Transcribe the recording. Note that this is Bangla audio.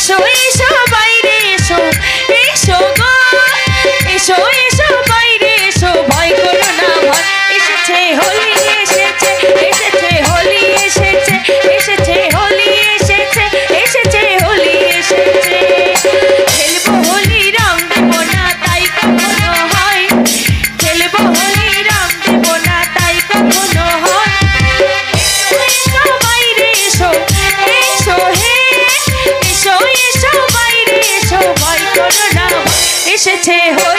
এসো এসো বাইরে এসো এসো গো এসো এসো বাইরে এসো ভয় করো না ভয় এসেছে হোলি এসেছে এসেছে হোলি এসেছে এসেছে হোলি এসেছে এসেছে হোলি এসেছে খেলবো হোলি রং দেব না তাই কখনো হয় খেলবো হোলি রং দেব না তাই কখনো হয় এসো বাইরে এসো এসো হে এসো এসো বাইরে এসো ভয় করো না এসেছে হোলি